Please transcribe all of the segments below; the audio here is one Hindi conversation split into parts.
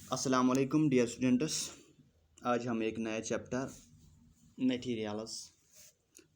अस्सलाम वालेकुम डियर स्टूडेंट्स। आज हम एक नया chapter materials,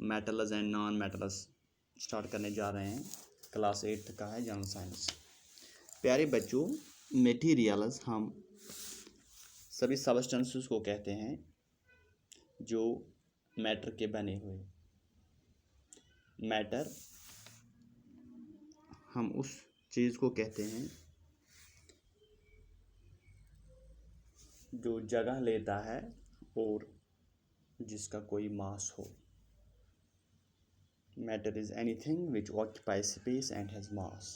metals and non metals start करने जा रहे हैं। क्लास 8 का है, जनरल साइंस। प्यारे बच्चों, मटेरियल्स हम सभी सबस्टेंसेस को कहते हैं जो मैटर के बने हुए। मैटर हम उस चीज़ को कहते हैं जो जगह लेता है और जिसका कोई मास हो। Matter is anything which occupy space and has मास।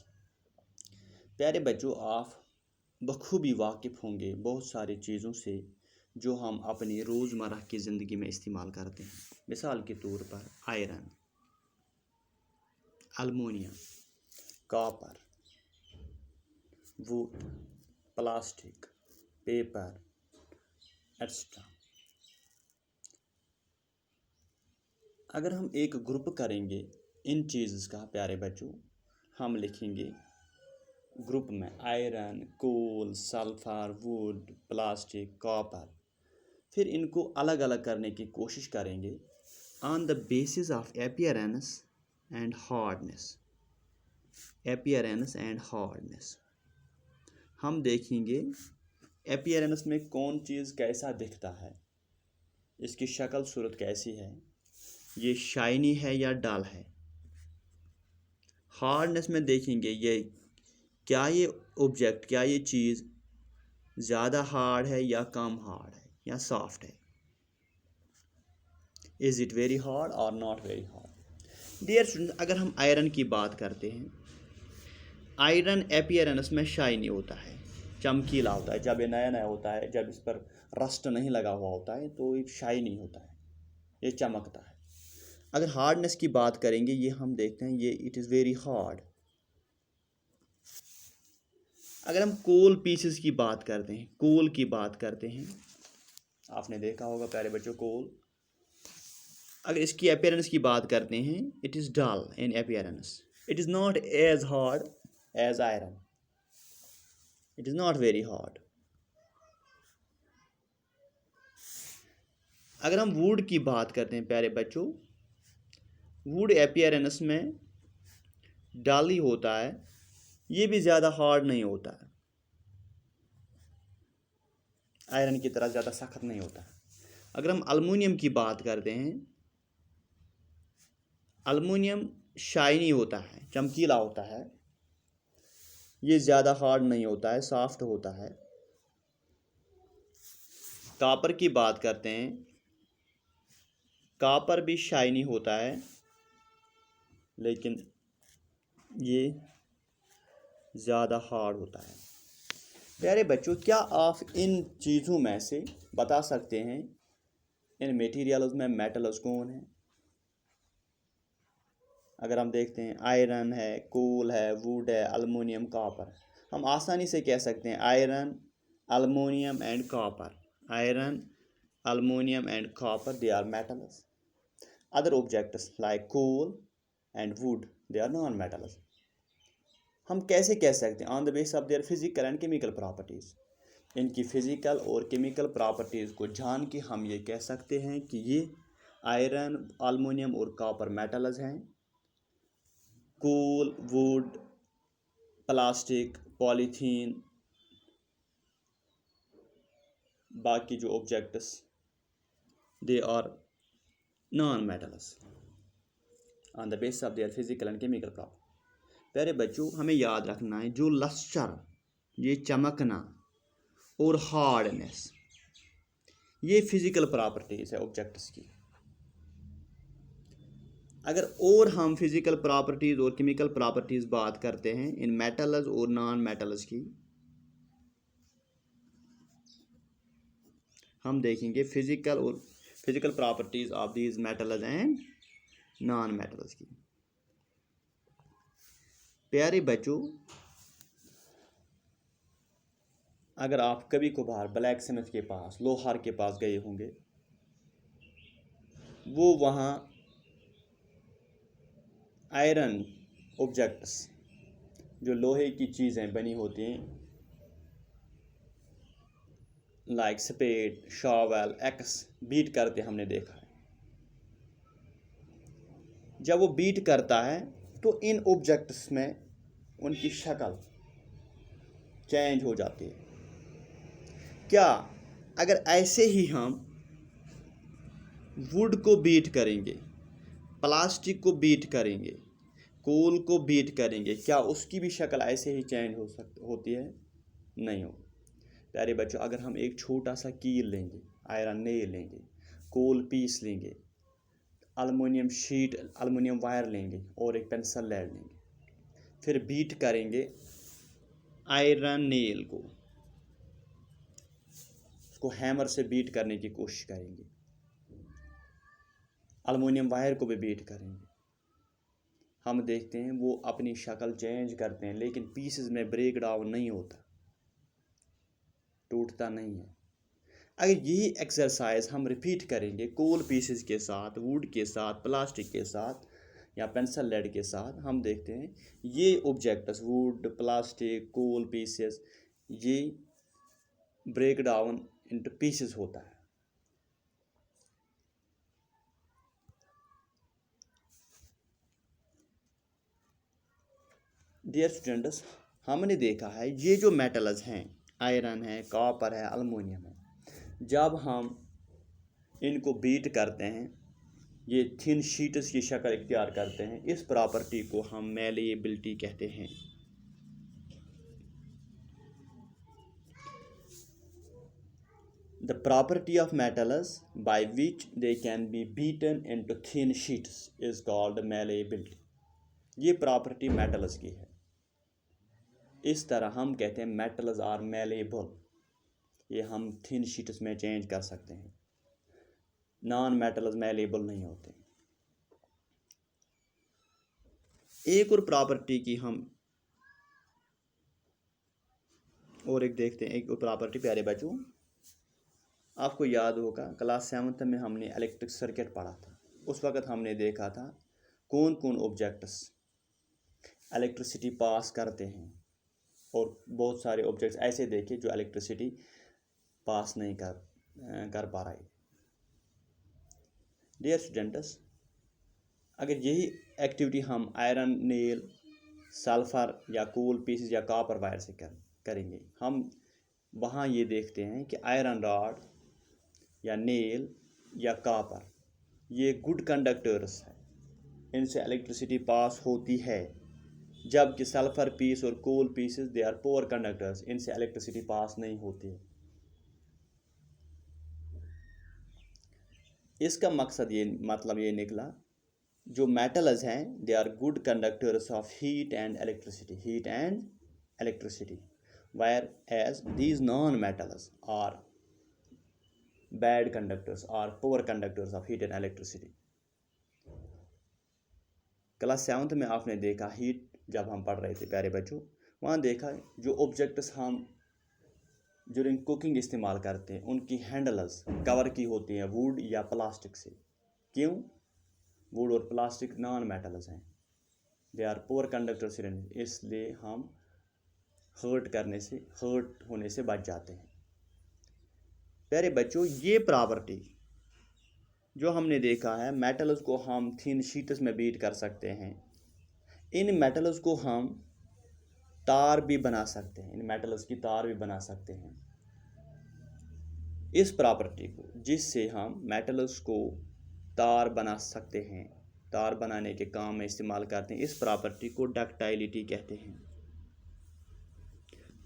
प्यारे बच्चों, आप बखूबी वाकिफ़ होंगे बहुत सारी चीज़ों से जो हम अपनी रोज़मर्रा की ज़िंदगी में इस्तेमाल करते हैं। मिसाल के तौर पर iron, aluminium, copper, would, plastic, paper etcetera. अगर हम एक ग्रुप करेंगे इन चीज़ का प्यारे बच्चों, हम लिखेंगे ग्रुप में iron, coal, sulphur, wood, plastic, copper. फिर इनको अलग अलग करने की कोशिश करेंगे on the basis of appearance and hardness. Appearance and hardness हम देखेंगे अपीयरेंस में कौन चीज़ कैसा दिखता है, इसकी शक्ल सूरत कैसी है, ये शाइनी है या डल है। हार्डनेस में देखेंगे ये क्या ये ऑब्जेक्ट, क्या ये चीज़ ज़्यादा हार्ड है या कम हार्ड है या सॉफ्ट है। इज़ इट वेरी हार्ड और not very hard. Dear student, अगर हम आयरन की बात करते हैं, आयरन अपीयरेंस में शाइनी होता है, चमकीला होता है। जब ये नया नया होता है, जब इस पर रस्ट नहीं लगा हुआ होता है तो ये शाइनी होता है, ये चमकता है। अगर हार्डनेस की बात करेंगे, ये हम देखते हैं ये इट इज़ वेरी हार्ड। अगर हम कोल पीसेस की बात करते हैं, कोल की बात करते हैं, आपने देखा होगा प्यारे बच्चों कोल। अगर इसकी अपीयरेंस की बात करते हैं, it is dull in appearance. It is not as hard as iron, it is not very hard. अगर हम वुड की बात करते हैं प्यारे बच्चों, वुड अपीयरेंस में डल ही होता है, ये भी ज़्यादा हार्ड नहीं होता है, आयरन की तरह ज़्यादा सख्त नहीं होता है। अगर हम अलमुनियम की बात करते हैं, अलमुनियम शाइनी होता है, चमकीला होता है, ये ज़्यादा हार्ड नहीं होता है, सॉफ्ट होता है। कॉपर की बात करते हैं, कॉपर भी शाइनी होता है, लेकिन ये ज़्यादा हार्ड होता है। प्यारे बच्चों, क्या आप इन चीज़ों में से बता सकते हैं इन मटेरियल्स में मेटल्स कौन है? अगर हम देखते हैं आयरन है, कोल है, वुड है, अलमुनियम, कॉपर, हम आसानी से कह सकते हैं iron, aluminium and copper. Iron, aluminium and copper, they are metals. Other objects like coal and wood, they are non-metals. हम कैसे कह सकते हैं? On the base of their physical and chemical properties. इनकी फिजिकल और केमिकल प्रॉपर्टीज़ को जान के हम ये कह सकते हैं कि ये आयरन, अलमुनियम और कॉपर मेटल्स हैं। कोल, वुड, प्लास्टिक, पॉलीथीन, बाकी जो objects, they are non metals on the base of their physical and chemical property. प्यारे बच्चों, हमें याद रखना है जो लस्टर, ये चमकना और हार्डनेस, ये फिजिकल प्रॉपर्टीज़ है ऑब्जेक्ट्स की। अगर और हम फिजिकल प्रॉपर्टीज़ और केमिकल प्रॉपर्टीज़ बात करते हैं इन मेटल्स और नॉन मेटल्स की, हम देखेंगे physical properties of these metals and non metals की। प्यारे बच्चों, अगर आप कभी कभार ब्लैक स्मिथ के पास, लोहार के पास गए होंगे, वो वहाँ आयरन ऑब्जेक्ट्स, जो लोहे की चीज़ें बनी होती हैं, like spade, shovel, axe beat करते हमने देखा है। जब वो बीट करता है तो इन ऑब्जेक्ट्स में उनकी शक्ल चेंज हो जाती है। क्या अगर ऐसे ही हम वुड को बीट करेंगे, प्लास्टिक को बीट करेंगे, कोल को बीट करेंगे, क्या उसकी भी शक्ल ऐसे ही चेंज होती है? नहीं हो। प्यारे बच्चों, अगर हम एक छोटा सा कील लेंगे, आयरन नेल लेंगे, कोल पीस लेंगे, एल्युमिनियम शीट, एल्युमिनियम वायर लेंगे और एक पेंसिल लेड लेंगे, फिर बीट करेंगे आयरन नेल को, उसको हैमर से बीट करने की कोशिश करेंगे, एल्युमिनियम वायर को भी बीट करेंगे, हम देखते हैं वो अपनी शक्ल चेंज करते हैं, लेकिन पीसेस में ब्रेक डाउन नहीं होता, टूटता नहीं है। अगर यही एक्सरसाइज हम रिपीट करेंगे कोल पीसेस के साथ, वुड के साथ, प्लास्टिक के साथ या पेंसिल लेड के साथ, हम देखते हैं ये objects wood, plastic, coal pieces, ये ब्रेक डाउन इनटू पीसेस होता है। डियर स्टूडेंट्स, हमने देखा है ये जो मेटल्स हैं, आयरन है, कॉपर है, एल्युमिनियम है, जब हम इनको बीट करते हैं ये थिन शीट्स की शक्ल इख्तियार करते हैं। इस प्रॉपर्टी को हम मैलिएबिलिटी कहते हैं। The property of metals by which they can be beaten into thin sheets is called malleability। ये प्रॉपर्टी मेटल्स की है। इस तरह हम कहते हैं मेटल्स आर malleable, ये हम थिन शीट्स में चेंज कर सकते हैं। नॉन मेटल्स malleable नहीं होते। एक और प्रॉपर्टी की हम और एक देखते हैं, एक और प्रॉपर्टी प्यारे बच्चों, आपको याद होगा क्लास 7th में हमने इलेक्ट्रिक सर्किट पढ़ा था। उस वक्त हमने देखा था कौन कौन ऑब्जेक्ट्स इलेक्ट्रिसिटी पास करते हैं और बहुत सारे ऑब्जेक्ट्स ऐसे देखे जो इलेक्ट्रिसिटी पास नहीं कर पा रहे। डियर स्टूडेंट्स, अगर यही एक्टिविटी हम आयरन नेल, सल्फर या कोल पीसेस या कॉपर वायर से करेंगे, हम वहाँ ये देखते हैं कि आयरन रॉड या नेल या कॉपर ये गुड कंडक्टर्स है, इनसे इलेक्ट्रिसिटी पास होती है, जबकि सल्फर पीस और coal pieces they are poor conductors, इनसे इलेक्ट्रिसिटी पास नहीं होती है। इसका मकसद ये मतलब ये निकला जो मेटल्स हैं they are good conductors of heat and electricity whereas these non metals are bad conductors are poor conductors of heat and electricity. Class 7th में आपने देखा हीट जब हम पढ़ रहे थे प्यारे बच्चों, वहाँ देखा जो ऑब्जेक्ट्स हम ड्यूरिंग कुकिंग इस्तेमाल करते हैं उनकी हैंडल्स कवर की होती हैं वुड या प्लास्टिक से। क्यों? वुड और प्लास्टिक नॉन मेटल्स हैं, दे आर पुअर कंडक्टर्स, इसलिए हम हर्ट होने से बच जाते हैं। प्यारे बच्चों, ये प्रॉपर्टी जो हमने देखा है मेटल्स को हम थिन शीट्स में बीट कर सकते हैं, इन मेटल्स को हम तार भी बना सकते हैं, इन मेटल्स की तार भी बना सकते हैं। इस प्रॉपर्टी को जिससे हम मेटल्स को तार बना सकते हैं, तार बनाने के काम में इस्तेमाल करते हैं, इस प्रॉपर्टी को डक्टाइलिटी कहते हैं।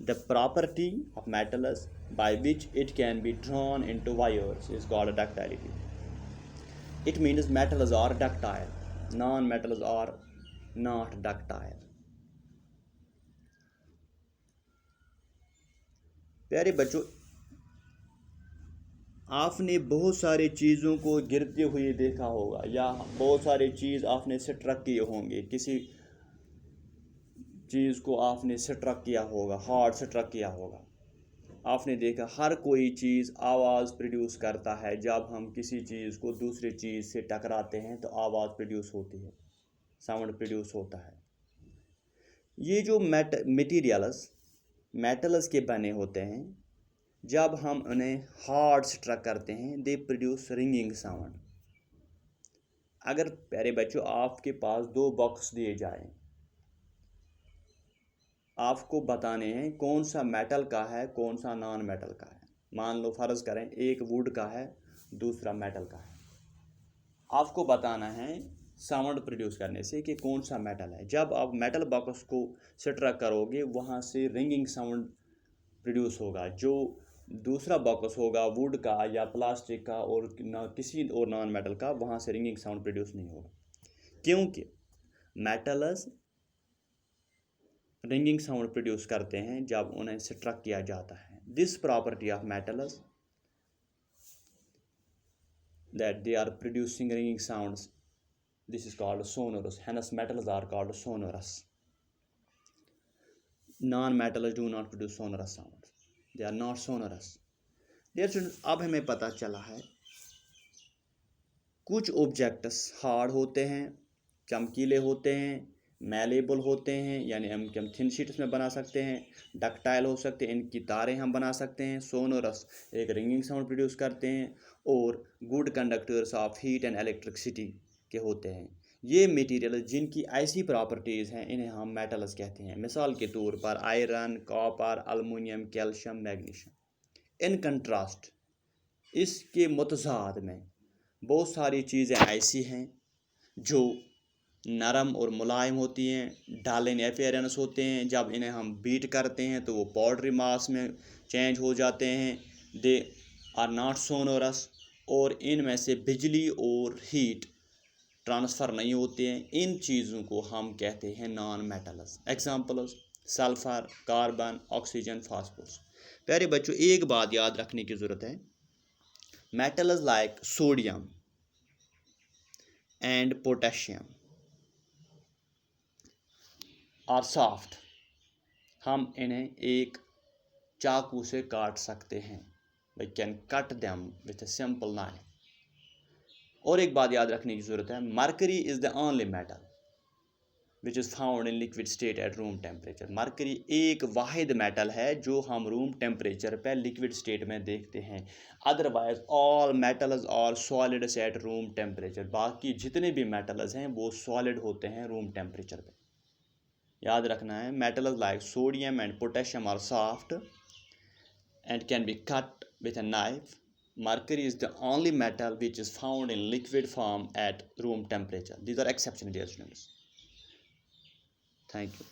The property of metals by which it can be drawn into wires is called ductility. It means metals are ductile, non-metals are not ductile. प्यारे बच्चों, आपने बहुत सारी चीज़ों को गिरते हुए देखा होगा या बहुत सारी चीज़ आपने स्ट्रक किए होंगे, किसी चीज़ को आपने स्ट्रक किया होगा, हार्ड स्ट्रक किया होगा। आपने देखा हर कोई चीज़ आवाज़ प्रोड्यूस करता है, जब हम किसी चीज़ को दूसरी चीज़ से टकराते हैं तो आवाज़ प्रोड्यूस होती है, साउंड प्रोड्यूस होता है। ये जो मेटल्स के बने होते हैं, जब हम उन्हें हार्ड स्ट्रक करते हैं दे प्रोड्यूस रिंगिंग साउंड। अगर प्यारे बच्चों आपके पास दो बॉक्स दिए जाएं, आपको बताने हैं कौन सा मेटल का है कौन सा नॉन मेटल का है। मान लो फ़र्ज़ करें एक वुड का है दूसरा मेटल का है। आपको बताना है साउंड प्रोड्यूस करने से कि कौन सा मेटल है। जब आप मेटल बॉक्स को स्ट्रक करोगे वहाँ से रिंगिंग साउंड प्रोड्यूस होगा। जो दूसरा बॉक्स होगा वुड का या प्लास्टिक का और किसी और नॉन मेटल का, वहाँ से रिंगिंग साउंड प्रोड्यूस नहीं होगा, क्योंकि मेटल्स रिंगिंग साउंड प्रोड्यूस करते हैं जब उन्हें स्ट्रक किया जाता है। This property of metals that they are producing ringing sounds, this is called sonorous. Hence metals are called sonorous. Non-metals do not produce sonorous sounds, they are not sonorous. Dear students, अब हमें पता चला है कुछ ऑब्जेक्ट्स हार्ड होते हैं, चमकीले होते हैं, मैलेबल होते हैं, यानी हम थिन शीट्स में बना सकते हैं, डक्टाइल हो सकते हैं, इनकी तारें हम बना सकते हैं, सोनोरस एक रिंगिंग साउंड प्रोड्यूस करते हैं, और good conductors of heat and electricity के होते हैं। ये मटेरियल जिनकी ऐसी प्रॉपर्टीज़ हैं इन्हें हम मेटल्स कहते हैं। मिसाल के तौर पर iron, copper, aluminium, calcium, magnesium. In contrast इसके मुतज़ाद में बहुत सारी चीज़ें ऐसी हैं जो नरम और मुलायम होती हैं, डल इन अपीयरेंस होते हैं। जब इन्हें हम बीट करते हैं तो वो पाउडरी मास में चेंज हो जाते हैं। दे आर नॉट सोनोरस, और इनमें से बिजली और हीट ट्रांसफ़र नहीं होते हैं। इन चीज़ों को हम कहते हैं non metals. Examples sulphur, carbon, oxygen, phosphorus. प्यारे बच्चों एक बात याद रखने की ज़रूरत है, metals like sodium and potassium are soft. हम इन्हें एक चाकू से काट सकते हैं। We can cut them with a simple knife. और एक बात याद रखने की ज़रूरत है, mercury is the only metal which is found in liquid state at room temperature. Mercury एक वाहिद मेटल है जो हम रूम टेम्परेचर पे लिक्विड स्टेट में देखते हैं। Otherwise all metals are solids at room temperature. बाकी जितने भी मेटल्स हैं वो सॉलिड होते हैं रूम टेम्परेचर पे। याद रखना है, metals like sodium and potassium are soft and can be cut with a knife. Mercury is the only metal which is found in liquid form at room temperature. These are exceptions, dear students. Thank you.